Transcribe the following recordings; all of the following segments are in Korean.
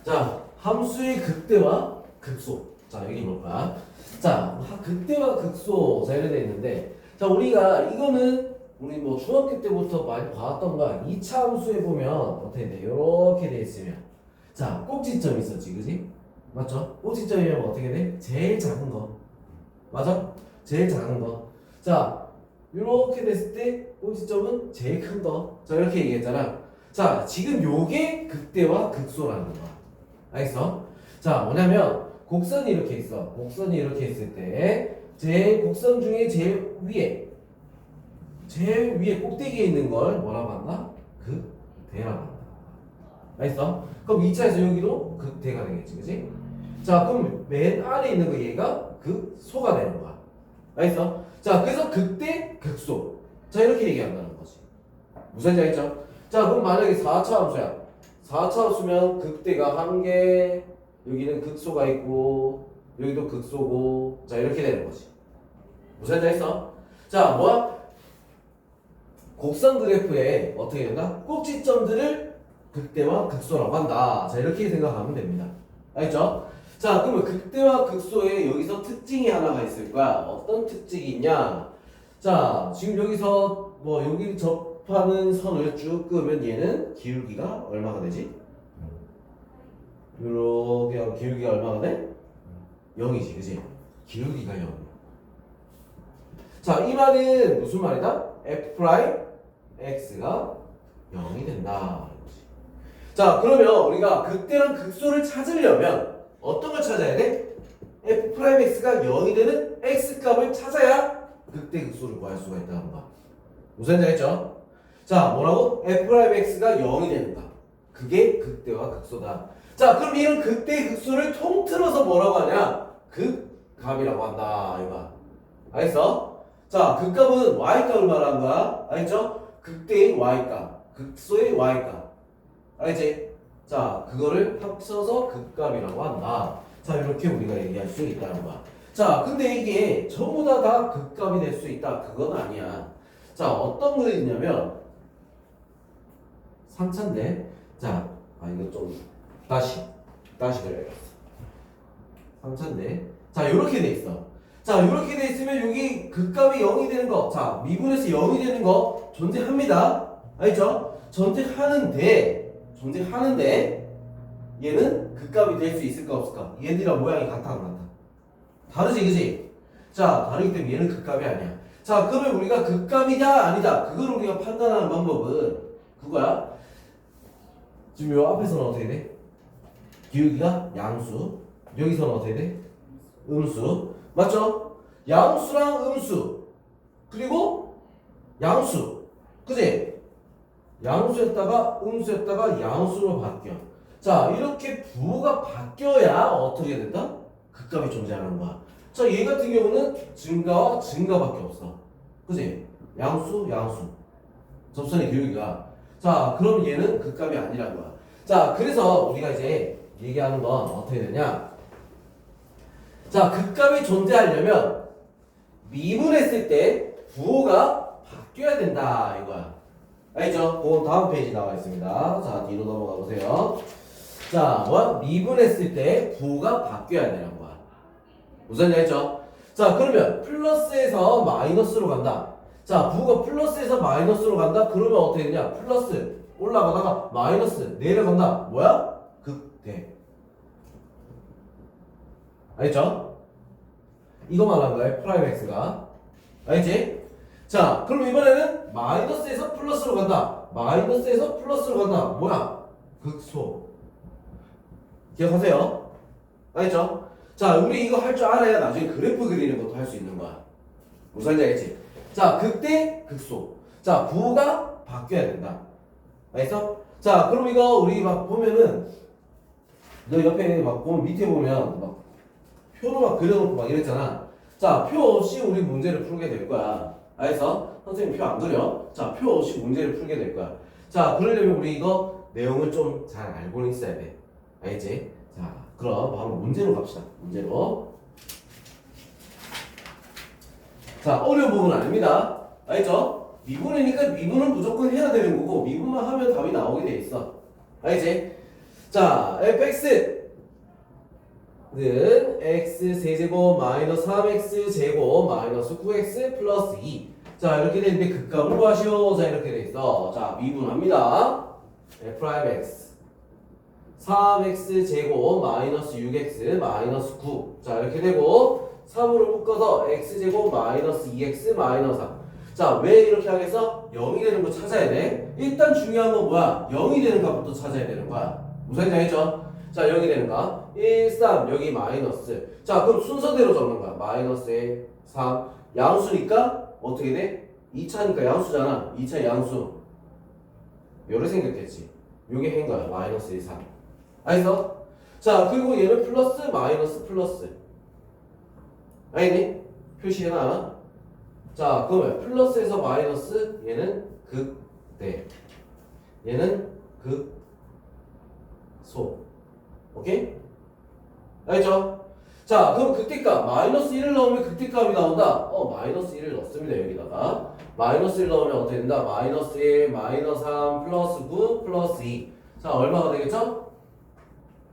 자, 함수의 극대와 극소. 자, 여기 볼 거야. 자, 극대와 극소. 자, 이렇게 돼 있는데, 자, 우리가 이거는 우리 뭐 중학교 때부터 많이 봐왔던 거야. 2차 함수에 보면 어떻게 돼? 이렇게 돼 있으면. 자, 꼭지점이 있었지, 그지? 맞죠? 꼭지점이면 어떻게 돼? 제일 작은 거. 맞아? 제일 작은 거. 자, 이렇게 됐을 때 꼭지점은 제일 큰 거. 자, 이렇게 얘기했잖아. 자, 지금 요게 극대와 극소라는 거야. 알겠어? 자, 뭐냐면 곡선이 이렇게 있어. 곡선이 이렇게 있을 때 제 곡선 중에 제일 위에 꼭대기에 있는 걸 뭐라고 한다? 극대라고 한다. 알겠어? 그럼 2차에서 여기도 극대가 되겠지, 그치? 자, 그럼 맨 아래에 있는 거 얘가 극소가 되는 거야. 알겠어? 자, 그래서 극대, 극소. 자, 이렇게 얘기한다는 거지. 무슨 말인지 알겠죠? 자, 그럼 만약에 4차 함수야. 4차 함수면 극대가 1개, 여기는 극소가 있고, 여기도 극소고, 자, 이렇게 되는 거지. 무슨 말인지 알겠어? 자, 뭐야? 곡선 그래프에 어떻게 된다? 꼭지점들을 극대와 극소라고 한다. 자, 이렇게 생각하면 됩니다. 알겠죠? 자, 그러면 극대와 극소에 여기서 특징이 하나가 있을 거야. 어떤 특징이 있냐? 자, 지금 여기서 뭐 여기 접하는 선을 쭉 끄면 얘는 기울기가 얼마가 되지? 요렇게 하면 기울기가 얼마가 돼? 0이지, 그지? 기울기가 0. 자, 이 말은 무슨 말이다? f'x가 0이 된다. 자, 그러면 우리가 극대랑 극소를 찾으려면 어떤 걸 찾아야 돼? f'x가 0이 되는 x값을 찾아야 극대 극소를 구할 수가 있다는 거야. 무슨 말인지 알겠죠? 자, 뭐라고? f'x가 0이 되는가? 그게 극대와 극소다. 자, 그럼 이런 극대 극소를 통틀어서 뭐라고 하냐? 극값이라고 한다. 이거. 알겠어? 자, 극값은 y값을 말하는 거야. 알겠죠? 극대인 y값, 극소의 y값. 알겠지? 자, 그거를 합쳐서 극값이라고 한다. 자, 이렇게 우리가 얘기할 수 있다는 거야. 자, 근데 이게 전부 다 극값이 될 수 있다. 그건 아니야. 자, 어떤 거 있냐면 3차인데, 자, 이거 좀 다시 그려야겠어. 3차인데, 자, 요렇게 돼 있어. 자, 이렇게 돼 있으면 여기 극값이 0이 되는 거, 자, 미분에서 0이 되는 거 존재합니다. 알죠? 존재하는데 얘는 극값이 될 수 있을까 없을까? 얘들이랑 모양이 같아 안 같아? 다르지, 그지? 자, 다르기 때문에 얘는 극값이 아니야. 자, 그러면 우리가 극값이냐 아니다, 그걸 우리가 판단하는 방법은 그거야. 지금 요 앞에서는 어떻게 돼? 기울기가 양수, 여기서는 어떻게 돼? 음수. 맞죠? 양수랑 음수, 그리고 양수, 그지? 양수였다가 음수였다가 양수로 바뀌어. 자, 이렇게 부호가 바뀌어야 어떻게 된다? 극값이 존재하는 거야. 자, 얘 같은 경우는 증가와 증가밖에 없어. 그지? 양수, 접선의 기울기가. 자, 그럼 얘는 극값이 아니라는 거야. 자, 그래서 우리가 이제 얘기하는 건 어떻게 되냐? 자, 극값이 존재하려면 미분했을 때 부호가 바뀌어야 된다 이거야. 알죠? 그건 다음 페이지 나와 있습니다. 자, 뒤로 넘어가 보세요. 자, 뭐 미분했을 때 부호가 바뀌어야 되는 거야. 무슨 얘기 했죠? 자, 그러면 플러스에서 마이너스로 간다. 자, 부호가 플러스에서 마이너스로 간다. 그러면 어떻게 되냐? 플러스 올라가다가 마이너스 내려간다. 뭐야? 극대. 알겠죠? 이거 말하는 거야, 프라임 x가. 알겠지? 자, 그럼 이번에는 마이너스에서 플러스로 간다. 마이너스에서 플러스로 간다. 뭐야? 극소. 기억하세요? 알겠죠? 자, 우리 이거 할 줄 알아야 나중에 그래프 그리는 것도 할 수 있는 거야. 무슨 말인지 알겠지? 자, 극대, 극소. 자, 부호가 바뀌어야 된다. 알겠어? 자, 그럼 이거 우리 막 보면은 너 옆에 막 보면 밑에 보면 막 표로 막 그려놓고 막 이랬잖아. 자, 표 없이 우리 문제를 풀게 될 거야. 알겠어? 선생님 표 안 그려? 자, 표 없이 문제를 풀게 될 거야. 자, 그러려면 우리 이거 내용을 좀 잘 알고는 있어야 돼. 알겠지? 자, 그럼 바로 문제로 갑시다. 문제로. 자, 어려운 부분은 아닙니다. 알겠죠? 미분이니까 미분은 무조건 해야 되는 거고, 미분만 하면 답이 나오게 돼 있어. 알겠지? 자, fx는 x세제곱 마이너스 3x제곱 마이너스 9x 플러스 2. 자, 이렇게 되는데 극값을 구하시오. 자, 이렇게 돼 있어. 자, 미분합니다. f'x 3x제곱 마이너스 6x 마이너스 9. 자, 이렇게 되고 3으로 묶어서 x제곱 마이너스 2x 마이너스 3. 자, 왜 이렇게 하겠어? 0이 되는 거 찾아야 돼. 일단 중요한 건 뭐야? 0이 되는 값부터 찾아야 되는 거야. 무슨 얘기 했죠? 자, 0이 되는 값 1, 3, 여기 마이너스. 자, 그럼 순서대로 적는 거야. 마이너스 1, 3. 양수니까 어떻게 돼? 2차니까 양수잖아. 2차 양수. 요래 생겼겠지. 요게 한 거야. 마이너스 1, 3. 알겠어? 자, 그리고 얘는 플러스 마이너스 플러스. 알겠니? 표시해놔. 자, 그러면 플러스에서 마이너스 얘는 극대. 얘는 극소. 오케이? 알겠죠? 자, 그럼 극대값 마이너스 1을 넣으면 극대값이 나온다. 마이너스 1을 넣습니다. 여기다가 마이너스 1 넣으면 어떻게 된다? 마이너스 1, 마이너스 3, 플러스 9, 플러스 2. 자, 얼마가 되겠죠?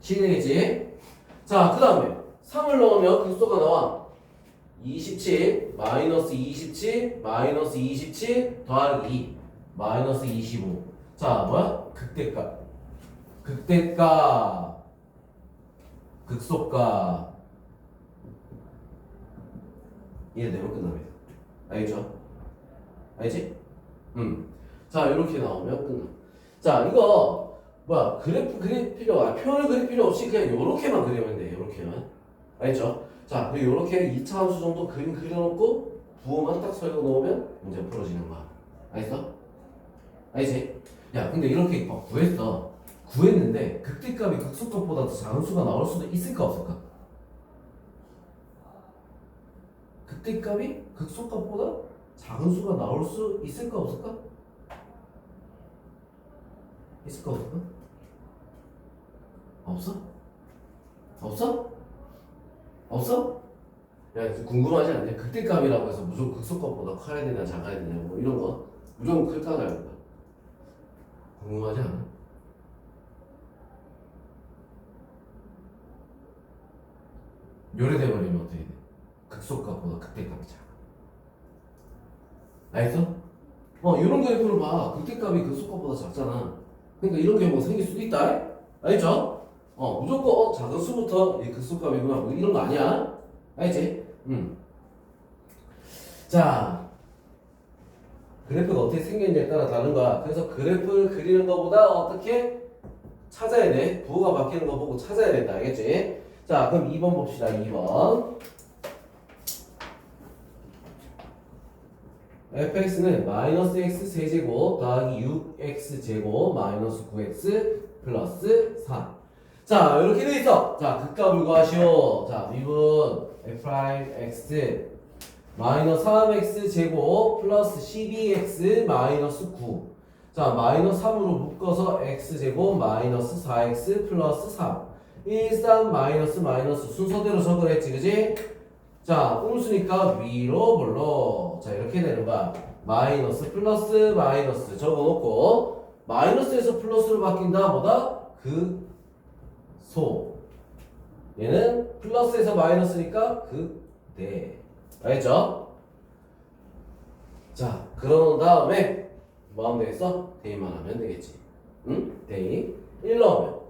7이 되겠지? 자, 그 다음에 3을 넣으면 극소가 나와. 27, 마이너스 27, 마이너스 27 더하기 2, 마이너스 25. 자, 뭐야? 극대값. 극대값. 극소값. 이해되면 끝납니다. 알겠죠? 알지? 자, 이렇게 나오면 끝나. 자, 이거 뭐야? 그래프 그릴 필요, 표를 그릴 필요 없이 그냥 요렇게만 그리면 돼. 요렇게만. 알겠죠? 자, 그리고 요렇게 2차 함수 정도 그림 그려놓고 부호만 딱 설명 넣으면 문제 풀어지는 거야. 알겠어? 알지? 야, 근데 이렇게 구했어. 구했는데 극대값이 극소값보다 더 작은 수가 나올 수도 있을까 없을까? 극대값이 극소값보다 작은 수가 나올 수 있을까 없을까? 있을까 없을까? 없어? 없어? 없어? 야, 궁금하지 않냐? 극대값이라고 해서 무조건 극소값보다 커야 되냐 작아야 되냐 뭐 이런 거 무조건 클까 작을까? 궁금하지 않아? 요래돼버리면 어떻게 돼? 극소값보다 극대값이 작아. 알겠어? 이런 그래프를 봐. 극대값이 극소값보다 작잖아. 그러니까 이런 경우가 생길 수도 있다. 알겠죠? 무조건 작은 수부터 극소값이구나 뭐 이런 거 아니야. 알지? 자, 그래프가 어떻게 생겼냐에 따라 다른 거야. 그래서 그래프를 그리는 것보다 어떻게 찾아야 돼? 부호가 바뀌는 거 보고 찾아야 된다. 알겠지? 자, 그럼 2번 봅시다. 2번. fx는 마이너스 x 세제곱 더하기 6x제곱 마이너스 9x 플러스 3. 자, 이렇게 돼 있어. 자, 극값을 구하시오. 자, 미분 f'x 마이너스 3x제곱 플러스 12x 마이너스 9. 자, 마이너스 3으로 묶어서 x제곱 마이너스 4x 플러스 3. 1, 3, 마이너스 마이너스 순서대로 적을 했지, 그지? 자, 음수니까 위로 볼로. 자, 이렇게 되는 거야. 마이너스 플러스 마이너스 적어놓고 마이너스에서 플러스로 바뀐다 뭐다? 극소. 얘는 플러스에서 마이너스니까 극대. 알겠죠? 자, 그러는 다음에 뭐 하면 되겠어? 대입만 하면 되겠지. 응? 대입 1 넣으면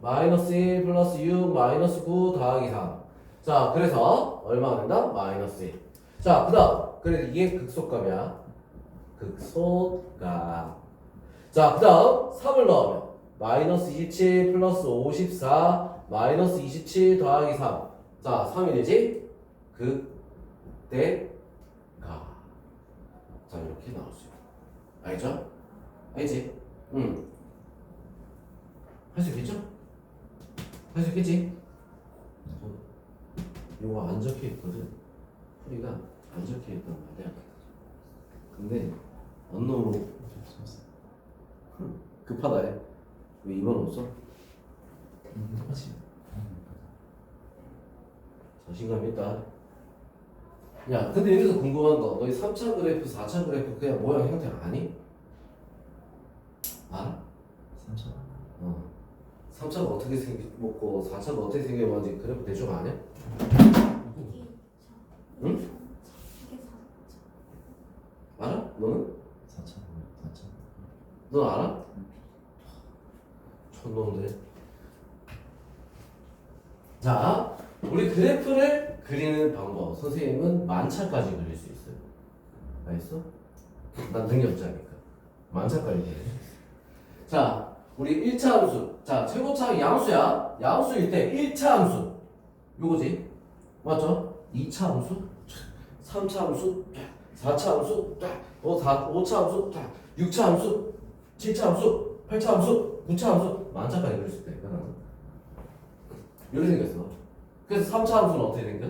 마이너스 1 플러스 6 마이너스 9 더하기 3. 자, 그래서 얼마가 된다? 마이너스 1. 자, 그 다음 그래도 이게 극소값이야. 극소값. 자, 그 다음 3을 넣으면 마이너스 27 플러스 54 마이너스 27 더하기 3. 자, 3이 되지? 극대값. 자, 이렇게 나올 수 있어. 알죠? 알지? 할 수 있겠죠? 할 수 있겠지? 이거 안 적혀 있거든. 풀이가 안 적혀 있단 말이야. 근데 언노로 급하다 해. 왜 2번 없어? 하지. 자신감 있다. 야, 근데 여기서 궁금한 거, 너희 3차 그래프, 4차 그래프 그냥 모양 형태 아니? 알아? 3차. 3차가 어떻게 생겼고 4차가 어떻게 생겨봤는지 그래프 대충 아냐? 응? 알아? 너는? 4천. 넌 알아? 촌놈들. 자, 우리 그래프를 그리는 방법. 선생님은 만차까지 그릴 수 있어요. 알겠어? 난 능력 없자니까. 만차까지 그릴 수 있어. 자, 우리 1차 함수. 자, 최고차항 양수야. 양수일 때 1차 함수. 요거지. 맞죠? 2차 함수. 3차 함수. 4차 함수. 5차 함수. 6차 함수. 7차 함수. 8차 함수. 9차 함수. 만차까지 그릴 수 있다. 이렇게 생겼어. 그래서 3차 함수는 어떻게 생겨?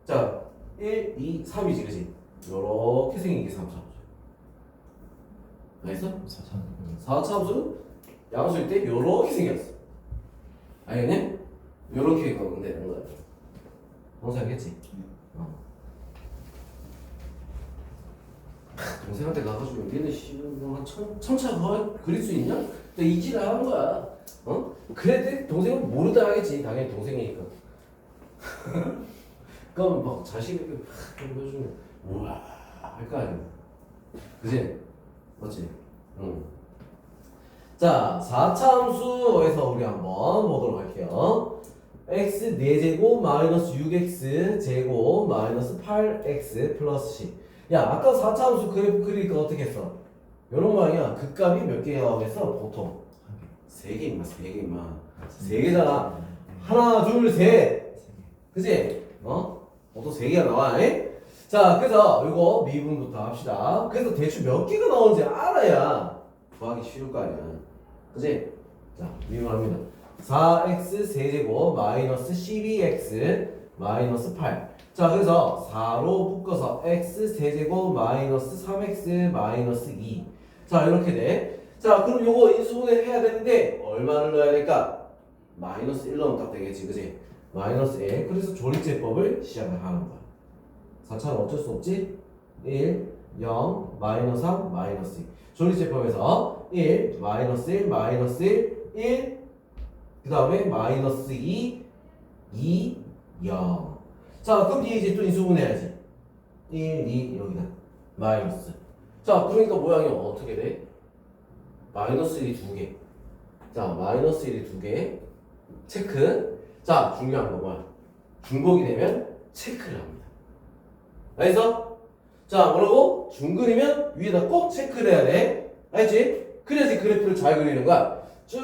자, 1, 2, 3이지, 그치? 요렇게 생긴 게 3차 함수. 알겠어? 4차 함수는 양수일 때 요렇게 생겼어. 알겠니? 요렇게 가면 되는 거야. 동생 알겠지? 동생한테 가가지고 얘는 한 천차 그릴 수 있냐? 또 이지를 하는 거야. 어? 그래도 동생은 모르다 하겠지. 당연히 동생이니까. 그럼 막 자식에게 보여주면 우와 할 거 아니야. 그지? 맞지? 응. 자, 4차 함수에서 우리 한번 보도록 할게요. x 4제곱 마이너스 6x 제곱 마이너스 8x 플러스 10. 야, 아까 4차 함수 그래프 그리니까 어떻게 했어? 요런 모양이야. 극값이 몇 개라고 했어? 보통 3개 임마. 3개잖아. 하나, 둘, 셋. 그치? 보통 3개가 나와. 자, 그래서 요거 미분부터 합시다. 그래서 대충 몇 개가 나오는지 알아야 구하기 쉬울 거 아니야. 그치? 자, 미분합니다. 4x 세제곱 마이너스 12x 마이너스 8. 자, 그래서 4로 묶어서 x 세제곱 마이너스 3x 마이너스 2. 자, 이렇게 돼. 자, 그럼 요거 인수분해 해야 되는데 얼마를 넣어야 될까? 마이너스 1 넣으면 딱 되겠지, 그치? 마이너스 1. 그래서 조립제법을 시작을 하는 거야. 4차는 어쩔 수 없지? 1, 0, 마이너스 3, 마이너스 2. 조립제법에서 1, 마이너스 1, 마이너스 1, 1, 그 다음에 마이너스 2, 2, 0. 자, 그럼 뒤에 이제 또 인수분해야지. 1, 2, 여기다. 마이너스. 자, 그러니까 모양이 어떻게 돼? 마이너스 1이 2개. 자, 마이너스 1이 2개. 체크. 자, 중요한 거 뭐야? 중복이 되면 체크를 합니다. 알겠어? 자, 뭐라고? 중근이면 위에다 꼭 체크를 해야 돼. 알겠지? 그래야지 그래프를 잘 그리는 거야. 쭉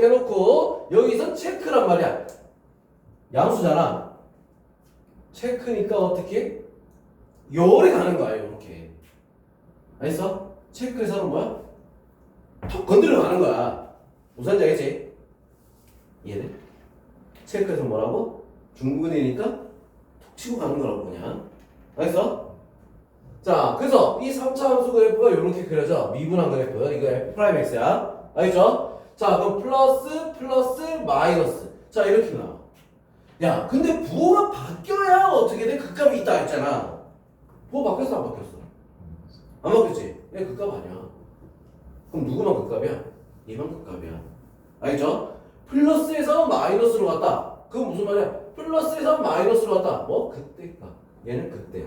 해놓고 여기서 체크란 말이야. 양수잖아. 체크니까 어떻게? 요래 가는 거야. 요렇게. 알겠어? 체크에서는 뭐야? 턱 건드려 가는 거야. 무슨 말인지 알겠지? 이해돼? 체크에서 뭐라고? 중근이니까 톡 치고 가는 거라고 그냥. 알겠어? 자, 그래서 이 3차 함수 그래프가 이렇게 그려져. 미분한 그래프. 이거 F'X야. 알겠죠? 자, 그럼 플러스 마이너스. 자, 이렇게 나와. 야, 근데 부호가 바뀌어야 어떻게 돼? 극값이 있다 했잖아. 부호 바뀌었어, 안 바뀌었어? 안 바뀌었지? 얘 극값 아니야. 그럼 누구만 극값이야? 얘만 극값이야. 알겠죠? 플러스에서 마이너스로 갔다. 그건 무슨 말이야? 플러스에서 마이너스로 갔다. 뭐? 그때가. 얘는 그때야.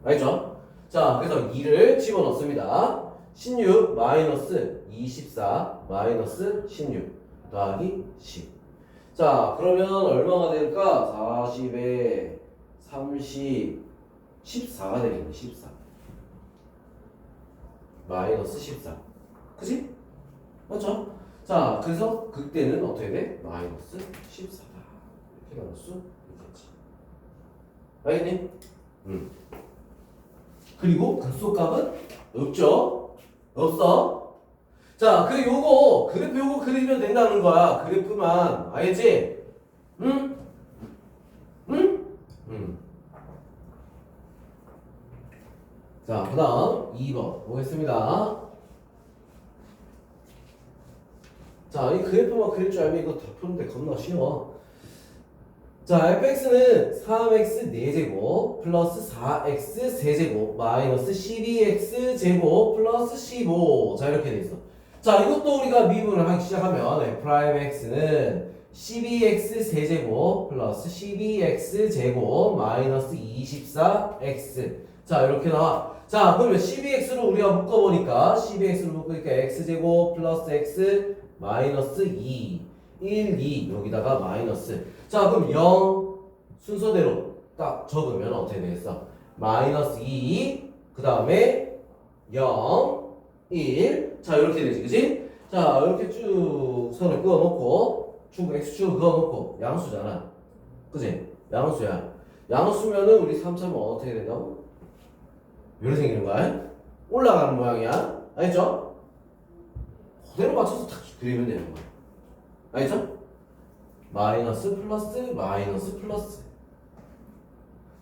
알겠죠? 자, 그래서 2를 집어넣습니다. 16 마이너스 24 마이너스 16 더하기 10. 자, 그러면 얼마가 될까? 40에 30 14가 되겠네. 14 마이너스 14. 그치? 맞죠? 자, 그래서 극대는 어떻게 돼? 마이너스 14다. 이렇게 나올 수 있겠지. 알겠니? 그리고 극소값은 없죠? 없어. 자, 그리고 요거 그래프 요거 그리면 된다는 거야. 그래프만. 알겠지? 응? 응? 응. 자, 그 다음 2번 보겠습니다. 자, 이 그래프만 그릴 줄 알면 이거 다 푸는데 겁나 쉬워. 자, fx는 3x 4제곱 플러스 4x 세제곱 마이너스 12x 제곱 플러스 15. 자, 이렇게 돼 있어. 자, 이것도 우리가 미분을 하기 시작하면 f'x는 12x 세제곱 플러스 12x 제곱 마이너스 24x. 자, 이렇게 나와. 자, 그러면 12x로 우리가 묶어보니까 12x로 묶으니까 x제곱 플러스 x 마이너스 2 1, 2 여기다가 마이너스. 자, 그럼 0 순서대로 딱 적으면 어떻게 되겠어? 마이너스 2 그 다음에 0 1. 자, 이렇게 되지, 그지? 자, 이렇게 쭉 선을 그어놓고 쭉 x축을 그어놓고 양수잖아, 그지? 양수야. 양수면은 우리 3차면 어떻게 된다고? 이렇게 생기는 거야. 올라가는 모양이야. 알겠죠? 그대로 맞춰서 탁 그리면 되는 거야. 알겠죠? 마이너스 플러스 마이너스 플러스.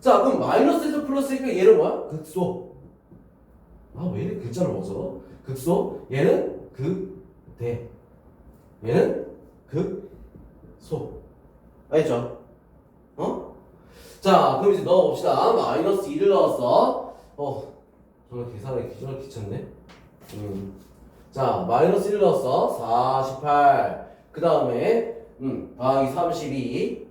자, 그럼 마이너스에서 플러스니까 얘는 뭐야? 극소. 아, 왜 이렇게 글자를 못 써? 극소. 얘는 극대. 얘는 극소. 알겠죠? 어? 자, 그럼 이제 넣어봅시다. 마이너스 2를 넣었어. 저는 계산에 기준을 끼쳤네. 자, 마이너스 1을 넣었어. 48. 그 다음에 더하기 32.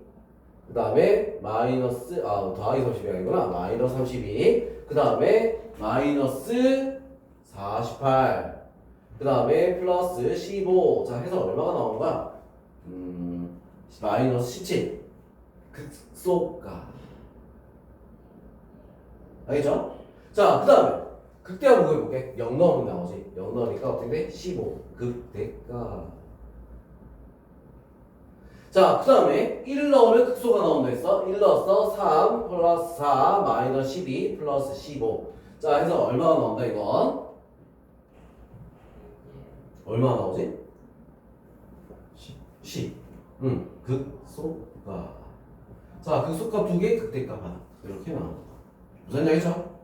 그 다음에 마이너스 더하기 32가 아니구나. 마이너스 32. 그 다음에 마이너스 48. 그 다음에 플러스 15. 자, 해서 얼마가 나오는 거야? 마이너스 17. 극소가. 알겠죠? 자, 그 다음에 극대화 한번 해볼게. 0 넣으면 나오지. 0 넣으니까 어떻게 돼? 15. 극대가. 자, 그 다음에 1 넣으면 극소가 나온다 했어. 1 넣었어. 3 플러스 4 마이너스 12 플러스 15. 자, 해서 얼마가 나온다 이건? 얼마가 나오지? 10. 극소가. 자, 극소값 2개, 극대값 하나. 이렇게 나오는 거야. 무슨 얘기죠?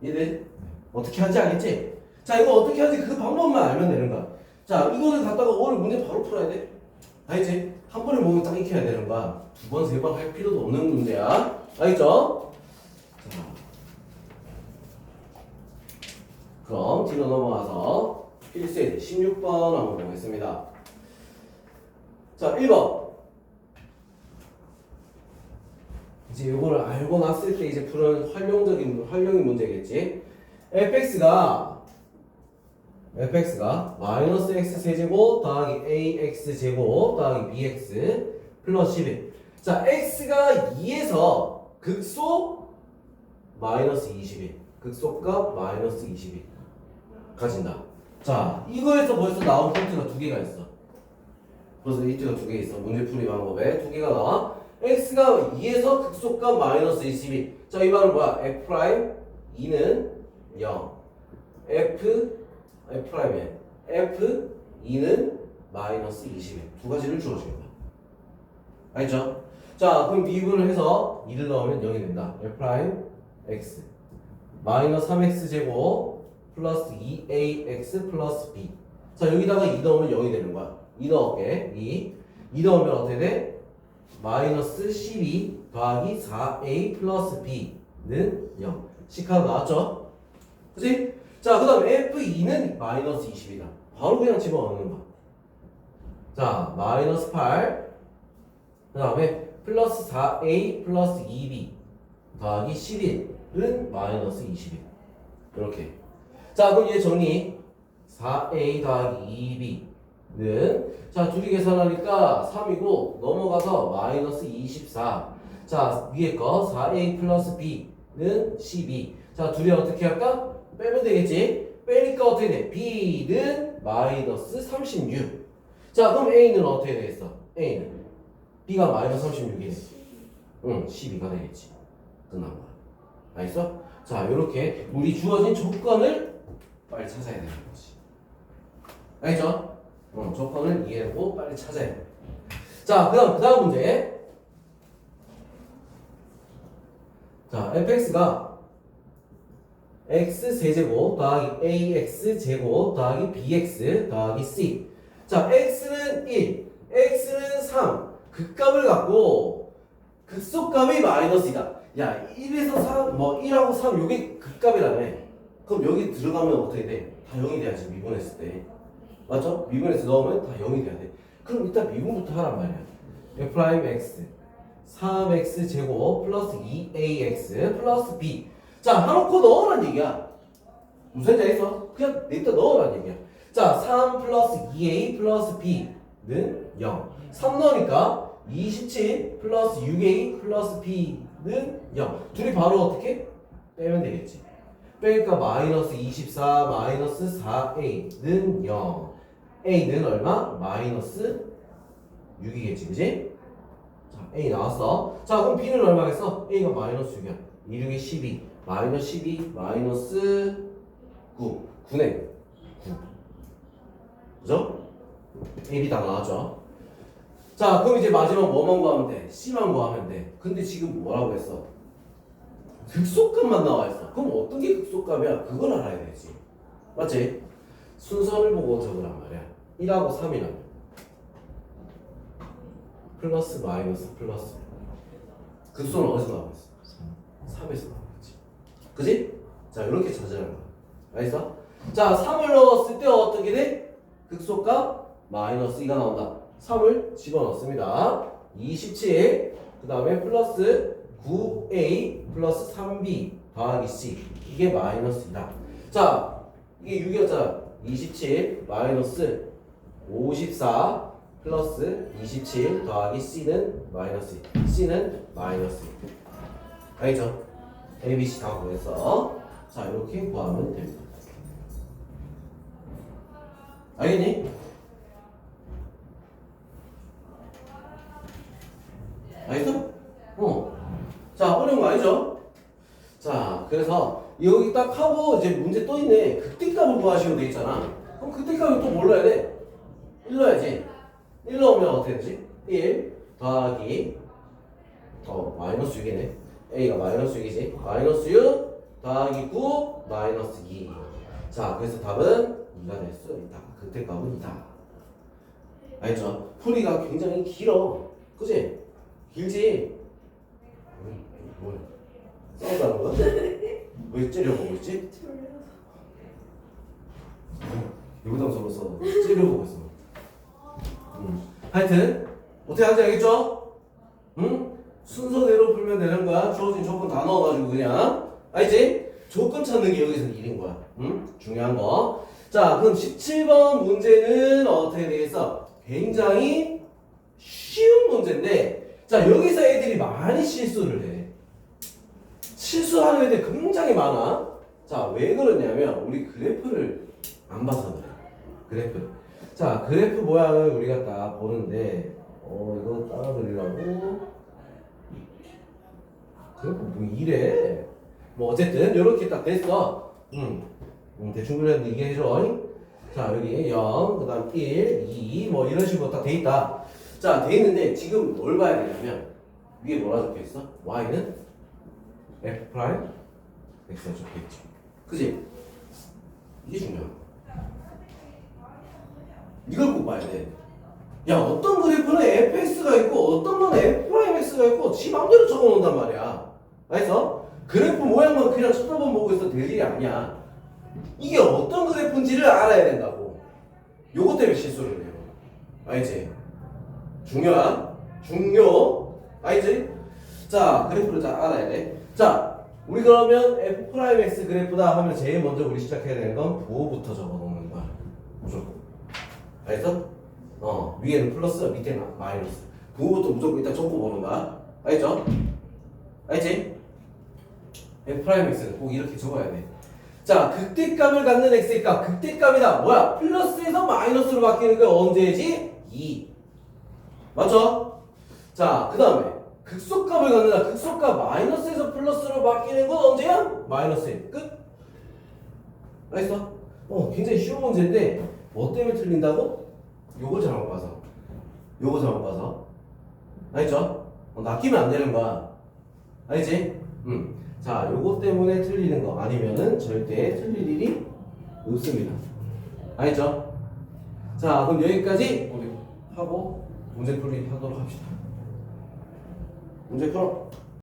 이해돼? 어떻게 하는지 알겠지? 자, 이거 어떻게 하는지 그 방법만 알면 되는 거야. 자, 이거를 갖다가 오늘 문제 바로 풀어야 돼. 알겠지? 한 번에 보면 딱 익혀야 되는 거야. 두 번, 세 번 할 필요도 없는 문제야. 알겠죠? 자, 그럼 뒤로 넘어가서 필수에 16번 한번 보겠습니다. 자, 1번. 이제 이거를 알고 났을 때 이제 푸는 활용인 문제겠지. fx가 마이너스 x 세제곱 더하기 ax 제곱 더하기 bx 플러스 11. 자, x가 2에서 극소 마이너스 21. 극소값 마이너스 21 가진다. 자, 이거에서 벌써 나온 힌트가 두 개가 있어. 벌써 힌트가 두 개 있어. 문제풀이 방법에 두 개가 나와. x가 2에서 극소값 마이너스 22. 자, 이 말은 뭐야? f 프라임 2는 0. F'이야. F 2는 마이너스 21. 두 가지를 주어주는 거야. 알겠죠? 자, 그럼 미분을 해서 2를 넣으면 0이 된다. F 프라임 x 마이너스 3x 제곱 플러스 2ax 플러스 b. 자, 여기다가 2 넣으면 0이 되는 거야. 2 넣을게. 2 넣으면 어떻게 돼? 마이너스 12 더하기 4a 플러스 b는 0. 식하로 나왔죠? 그치? 자, 그 다음에 F2는 마이너스 20이다. 바로 그냥 집어넣는 거. 자, 마이너스 8. 그 다음에 플러스 4a 플러스 2b 더하기 11은 마이너스 21. 이렇게. 자, 그럼 얘 정리. 4a 더하기 2b는 자, 둘이 계산하니까 3이고 넘어가서 마이너스 24. 자, 위에 거 4a 플러스 b는 12. 자, 둘이 어떻게 할까? 빼면 되겠지? 빼니까 어떻게 돼? b는 마이너스 36. 자, 그럼 a는 어떻게 되겠어? a는 b가 마이너스 36이네. 12가 되겠지. 끝난 거야. 알겠어? 자, 요렇게 우리 주어진 조건을 빨리 찾아야 되는 거지. 알겠죠? 조건을 이해하고 빨리 찾아야 돼. 자, 그 다음 문제. 자, fx가 x 세제곱 더하기 ax 제곱 더하기 bx 더하기 c. 자, x는 1, x는 3. 극값을 갖고 극소값이 마이너스이다. 야, 1에서 3, 1하고 3 요게 극값이라며. 그럼 여기 들어가면 어떻게 돼? 다 0이 돼야지, 미분했을 때. 맞죠? 미분에서 넣으면 다 0이 돼야 돼. 그럼 일단 미분부터 하란 말이야. f 프라임 x 3x 제곱 플러스 2ax 플러스 b. 자, 하놓고 넣으란 얘기야. 무슨 자 있어? 그냥 일단 넣으란 얘기야. 자, 3 플러스 2a 플러스 b는 0. 3 넣으니까 27 플러스 6a 플러스 b는 0. 둘이 바로 어떻게? 빼면 되겠지. 빼니까 마이너스 24 마이너스 4a는 0. a는 얼마? 마이너스 6이겠지, 그지? 자, a 나왔어. 자, 그럼 b는 얼마겠어? a가 마이너스 6이야. 2, 6이 12 마이너스 12 마이너스 9 9네 9. 그죠? a, b 다 나왔죠? 자, 그럼 이제 마지막 뭐만 구하면 돼? c만 구하면 돼. 근데 지금 뭐라고 했어? 극소값만 나와 있어. 그럼 어떤 게 극소값이야? 그걸 알아야 되지. 맞지? 순서를 보고 적으란 말이야. 1하고 3이라면 플러스 마이너스 플러스. 극소는 어디서 나와 있어? 3에서 나왔지. 그지? 자, 이렇게 찾으라는 거야. 알겠어? 자, 3을 넣었을 때 어떻게 돼? 극소값 마이너스 2가 나온다. 3을 집어넣습니다. 27, 그 다음에 플러스 9a 플러스 3b 더하기 c. 이게 마이너스 2다. 자, 이게 6이었잖아. 27 마이너스 54 플러스 27 더하기 c는 마이너스 2. c는 마이너스 2. 알겠죠? a, b, c 다 구해서 자, 이렇게 구하면 됩니다. 알겠니? 알겠어? 자, 어려운 거 아니죠? 자, 그래서 여기 딱 하고 이제 문제 또 있네. 극대값을 구하시면 돼 있잖아. 그럼 극대값을 또 뭘 넣어야 돼? 1 넣어야지. 1 넣으면 어떻게 되지? 1 더하기 마이너스 6이네. a가 마이너스 6이지. 마이너스 6 더하기 9 마이너스 2. 자, 그래서 답은 2가 될 수 있다. 극대값은 2다. 알죠? 풀이가 굉장히 길어. 그치? 길지? 뭐야? 싸우다는 거야? 왜 째려보고 있지? 유부담스러워서 째려보고 있어. 하여튼 어떻게 하는지 알겠죠? 응? 순서대로 풀면 되는 거야. 주어진 조건 다 넣어가지고 그냥. 알지? 조건 찾는 게 여기서 일인 거야. 응? 중요한 거. 자, 그럼 17번 문제는 어떻게 되겠어? 굉장히 쉬운 문제인데, 자, 여기서 애들이 많이 실수를 해. 실수하는 애들 굉장히 많아. 자, 왜 그러냐면 우리 그래프를 안 봐서 그래. 그래프. 자, 그래프 모양을 우리가 딱 보는데 이거 따라 그리려고 그래프 뭐 이래. 뭐 어쨌든 이렇게 딱 됐어. 대충 그렸는데 이게 해줘. 자, 여기 0, 그 다음 1, 2 뭐 이런 식으로 딱 돼 있다. 자, 돼 있는데 지금 뭘 봐야 되냐면 위에 뭐라 적혀 있어? y는 f 프라임 x가 적혀 있지. 그지? 이게 중요한 거야. 이걸 꼭 봐야 돼. 야, 어떤 그래프는 fx가 있고 어떤 건 f 프라임 x가 있고 지 맘대로 적어놓는단 말이야. 알겠어? 그래프 모양만 그냥 쳐다보면 보고 있어 될 일이 아니야. 이게 어떤 그래프인지를 알아야 된다고. 요것 때문에 실수를 해요. 알지? 중요. 알지? 자, 그래프를 잘 알아야 돼. 자, 우리 그러면 f 프라임 x 그래프다 하면 제일 먼저 우리 시작해야 되는 건 부호부터 적어놓는 거야. 무조건. 알겠어? 위에는 플러스, 밑에는 마이너스. 부호부터 무조건 일단 적고 보는 거야. 알겠죠? 알지? f 프라임 x는 꼭 이렇게 적어야 돼. 자, 극대값을 갖는 x의 값, 극대값이다. 뭐야? 플러스에서 마이너스로 바뀌는 게 언제지? 2. 맞죠? 자, 그 다음에 극소값을 갖는다. 극소값 마이너스에서 플러스로 바뀌는 건 언제야? 마이너스 1. 끝. 알겠어? 굉장히 쉬운 문제인데 뭐 때문에 틀린다고? 요거 잘못 봐서. 알겠죠? 낚이면 안 되는 거야. 알지? 자, 요거 때문에 틀리는 거 아니면은 절대 틀릴 일이 없습니다. 알겠죠? 자, 그럼 여기까지 우리 하고 문제풀이 하도록 합시다. 문제 풀어.